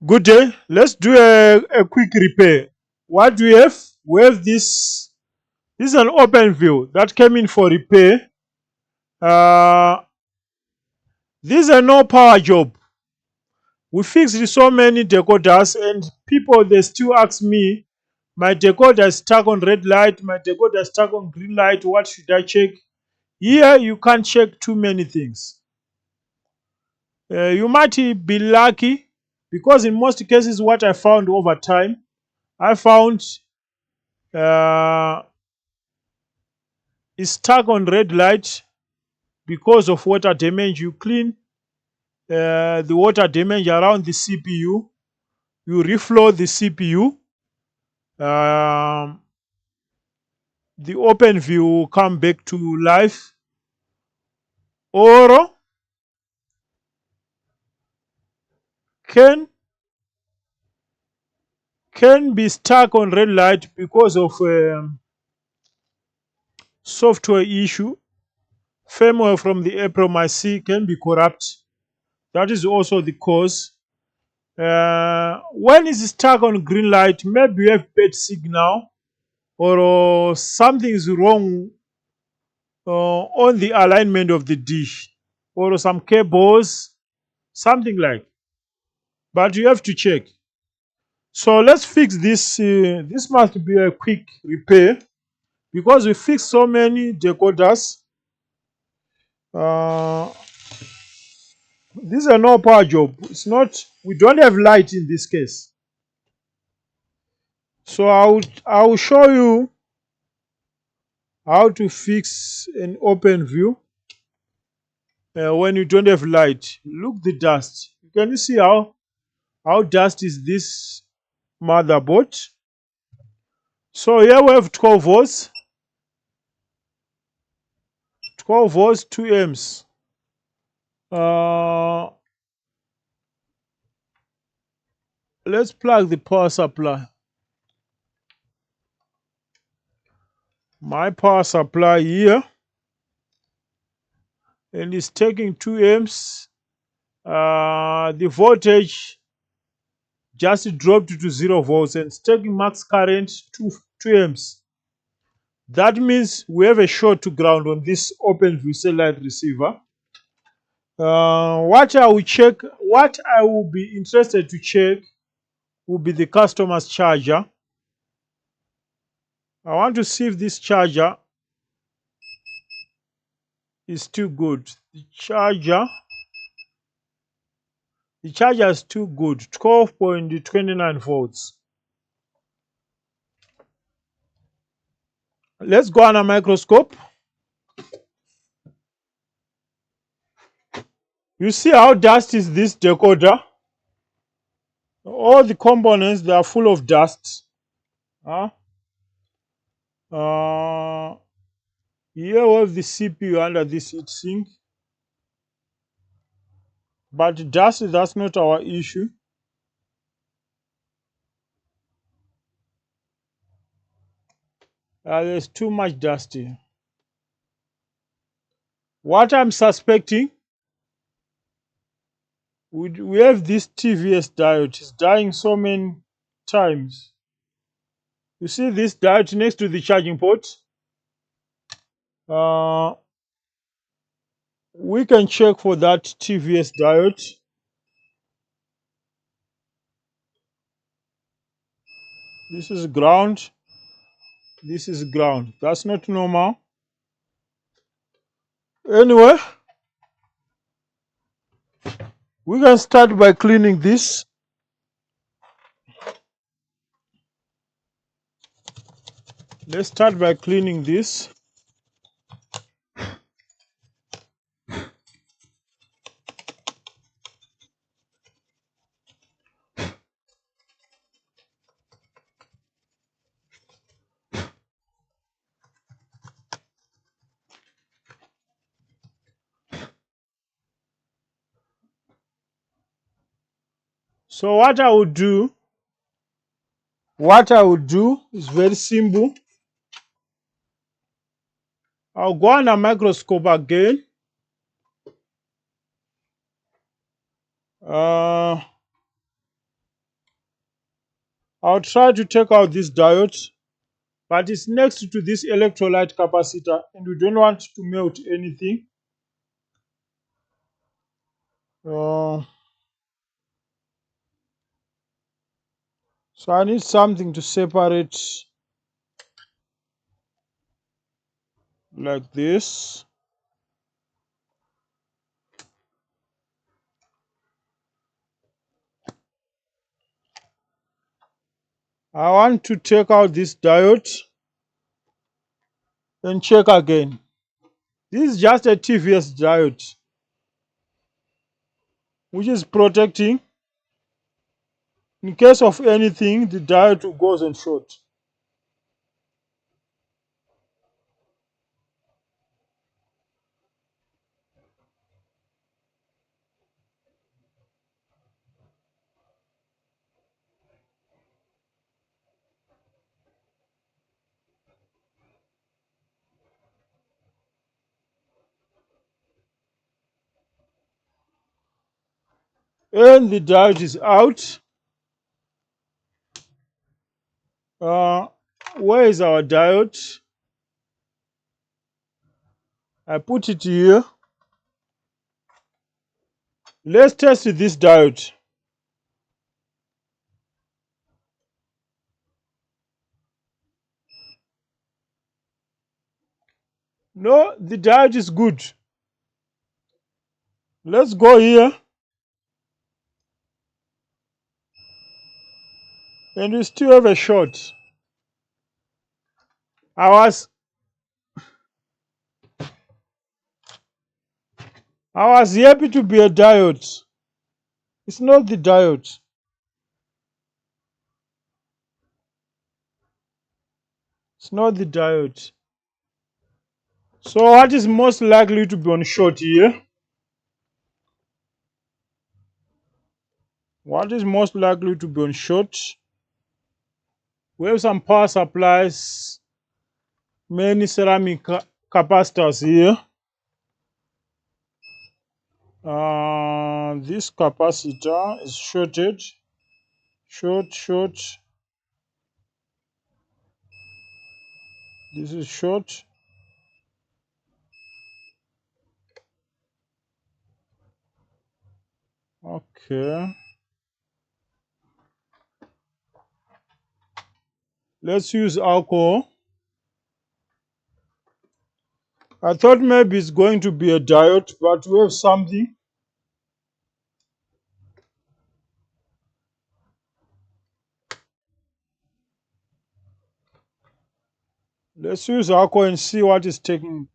Good day. Let's do a quick repair. What do we have? We have this. This is an open view that came in for repair. Uh, this is a no power job. We fixed so many decoders, and people they still ask me, my decoder is stuck on red light, my decoder is stuck on green light. What should I check? Here you can't check too many things. You might be lucky because in most cases, what I found over time, I found uh, is stuck on red light because of water damage. You clean the water damage around the CPU. You reflow the CPU. Um, the open view will come back to life. Or can can be stuck on red light because of software issue. Firmware from the April C can be corrupt. That is also the cause. When it's stuck on green light, maybe you have bad signal or something is wrong on the alignment of the dish or some cables, something like. But you have to check. So let's fix this. This must be a quick repair because we fixed so many decoders. Uh, this is a no power job. It's not. We don't have light in this case. So I will show you how to fix an open view when you don't have light. Look the dust. Can you see how dust is this motherboard? So here we have 12 volts, 12 volts, 2 amps. Let's plug the power supply. My power supply here, and it's taking 2 amps. The voltage just dropped to 0 volts and it's taking max current 2 amps. That means we have a short to ground on this Openview satellite receiver. What I will be interested to check will be the customer's charger. I want to see if this charger is too good. The charger is too good, 12.29 volts. Let's go on a microscope. You see how dust is this decoder? All the components, they are full of dust. Huh? Here we have the CPU under this heatsink. But dust, that's not our issue. There's too much dust here. What I'm suspecting, we have this TVS diode. It's dying so many times. You see this diode next to the charging port? We can check for that TVS diode. This is ground. This is ground. That's not normal. Anyway, we can start by cleaning this. Let's start by cleaning this. So what I will do is very simple. I'll go on a microscope again. I'll try to take out this diode, but it's next to this electrolyte capacitor and we don't want to melt anything. Uh, so I need something to separate like this. I want to take out this diode and check again. This is just a TVS diode which is protecting. In case of anything, the diode goes on short. And the diode is out. Uh, where is our diode? I put it here. Let's test this diode. No, the diode is good. Let's go here. And we still have a short. I was happy to be a diode. It's not the diode. It's not the diode. So what is most likely to be on short here? What is most likely to be on short? We have some power supplies, many ceramic capacitors here. This capacitor is shorted. Short. This is short. Okay. Let's use alcohol. I thought maybe it's going to be a diode, but we have something. Let's use alcohol and see what is taking.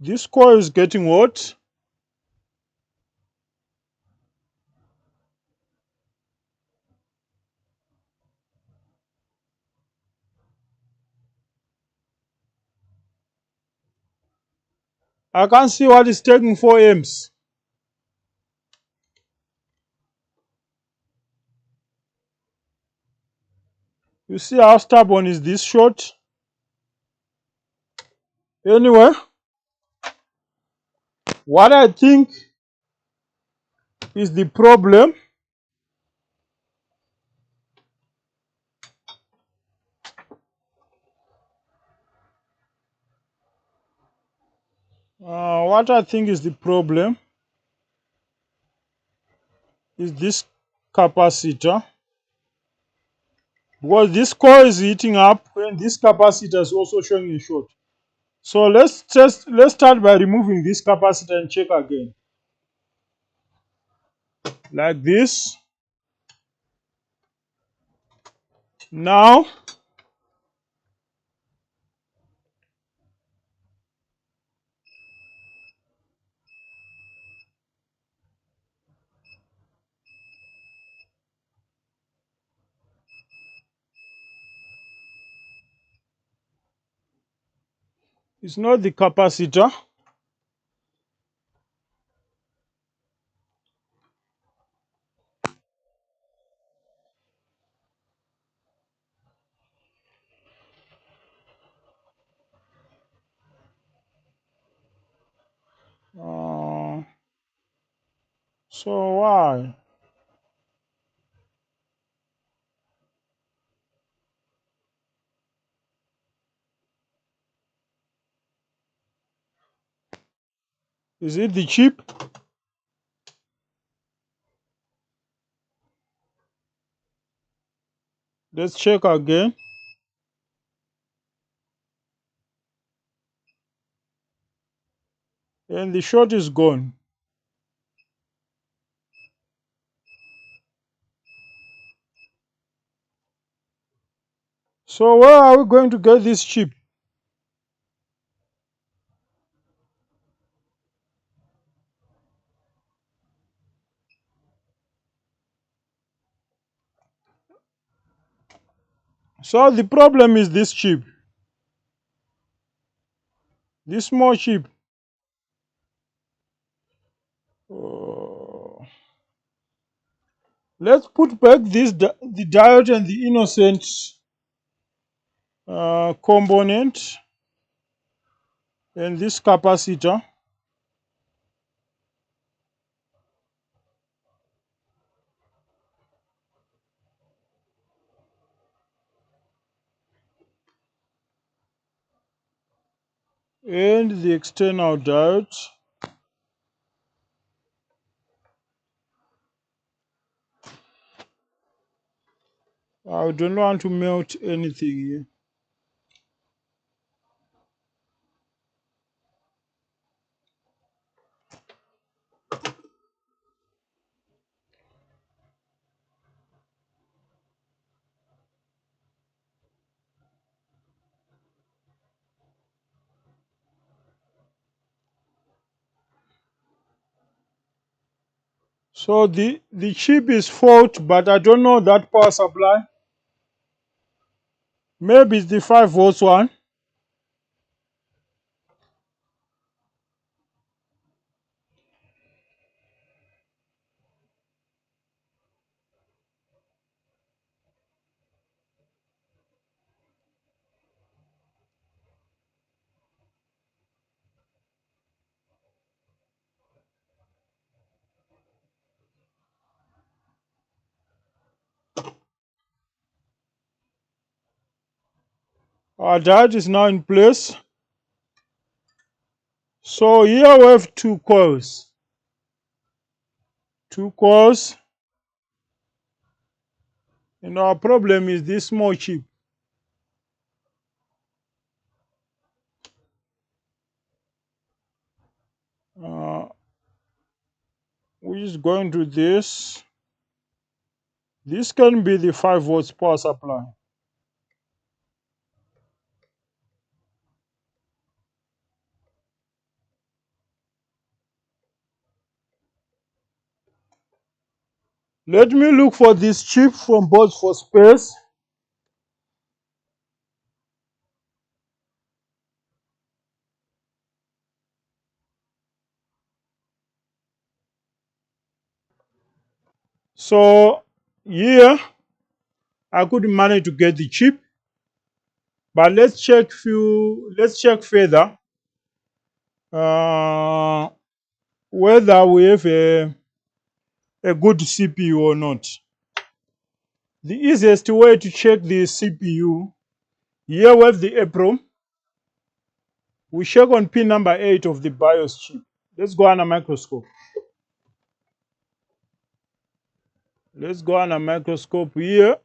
This coil is getting hot. I can't see what is taking 4 amps. You see how stubborn is this short? Anyway, what I think is the problem what I think is the problem is this capacitor, because this coil is heating up and this capacitor is also showing a short. So let's start by removing this capacitor and check again. Like this. Now it's not the capacitor. So why? Is it the chip? Let's check again. And the short is gone. So where are we going to get this chip? So the problem is this chip. This small chip. Uh, let's put back the diode and the innocent component and this capacitor. And the external diode. I don't want to melt anything here. So the chip is fault, but I don't know that power supply. Maybe it's the 5 volts one. Our diode is now in place. So here we have two coils. Two coils. And our problem is this small chip. Uh, which is going to this. This can be the 5 volts power supply. Let me look for this chip from both for space. So here I couldn't manage to get the chip, but let's check further uh, whether we have a good CPU or not. The easiest way to check the CPU, here we have the EPROM. We check on pin number 8 of the BIOS chip. Let's go on a microscope. Let's go on a microscope here.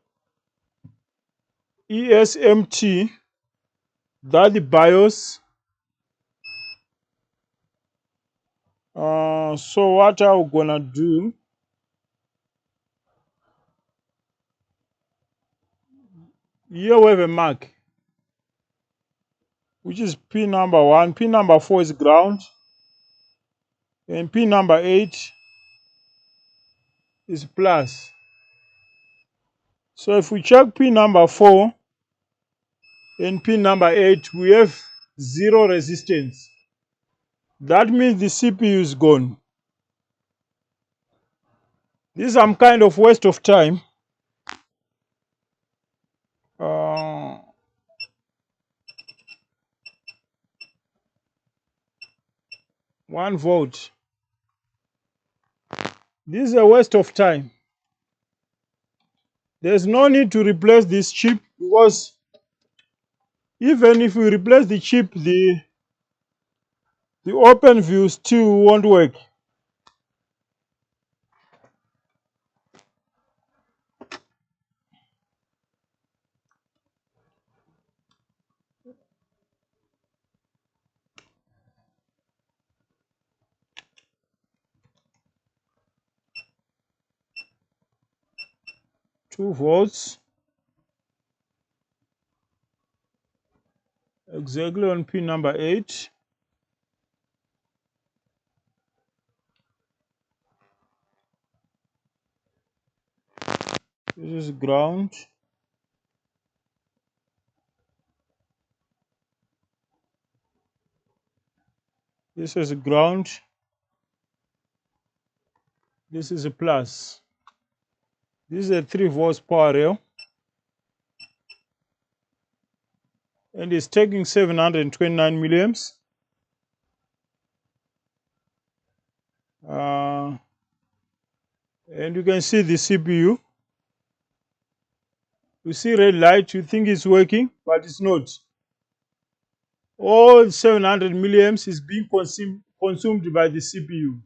ESMT, that's the BIOS. So what are we gonna do? Here we have a mark, which is pin number 1. Pin number 4 is ground. And pin number 8 is plus. So if we check pin number 4 and pin number 8, we have 0 resistance. That means the CPU is gone. This is some kind of waste of time. 1 volt. This is a waste of time. There's no need to replace this chip, because even if we replace the chip, the Openview still won't work. Two volts exactly on pin number 8. This is ground. This is ground. This is a plus. This is a 3 volts power rail, and it's taking 729 milliamps. And you can see the CPU. You see red light, you think it's working, but it's not. All 700 milliamps is being consumed by the CPU.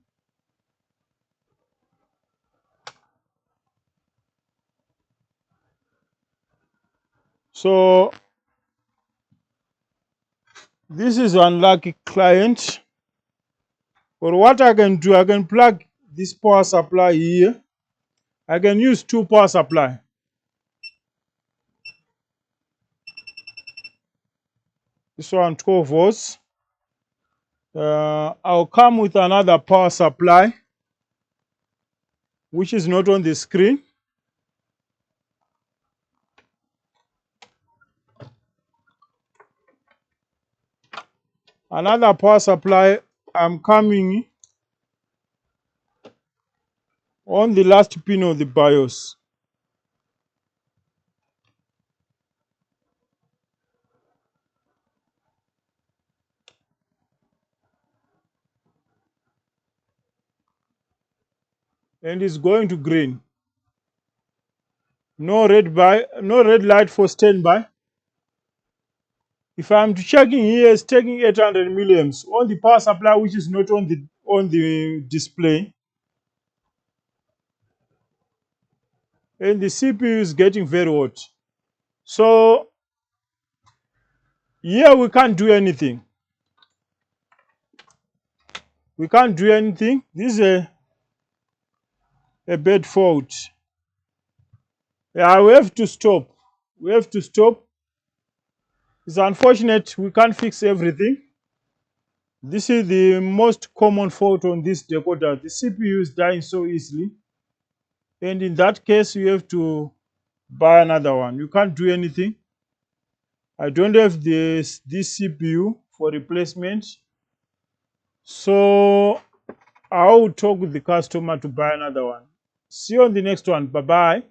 So this is unlucky client. But what I can do, I can plug this power supply here. I can use 2 power supply. This one 12 volts. I'll come with another power supply, which is not on the screen. Another power supply, I'm coming on the last pin of the BIOS. And it's going to green. No red light for standby. If I'm checking here, it's taking 800 milliamps on the power supply, which is not on the display. And the CPU is getting very hot. So here we can't do anything. We can't do anything. This is a bad fault. Yeah, we have to stop. We have to stop. It's unfortunate we can't fix everything. This is the most common fault on this decoder. The CPU is dying so easily. And in that case, you have to buy another one. You can't do anything. I don't have this CPU for replacement. So I will talk with the customer to buy another one. See you on the next one. Bye-bye.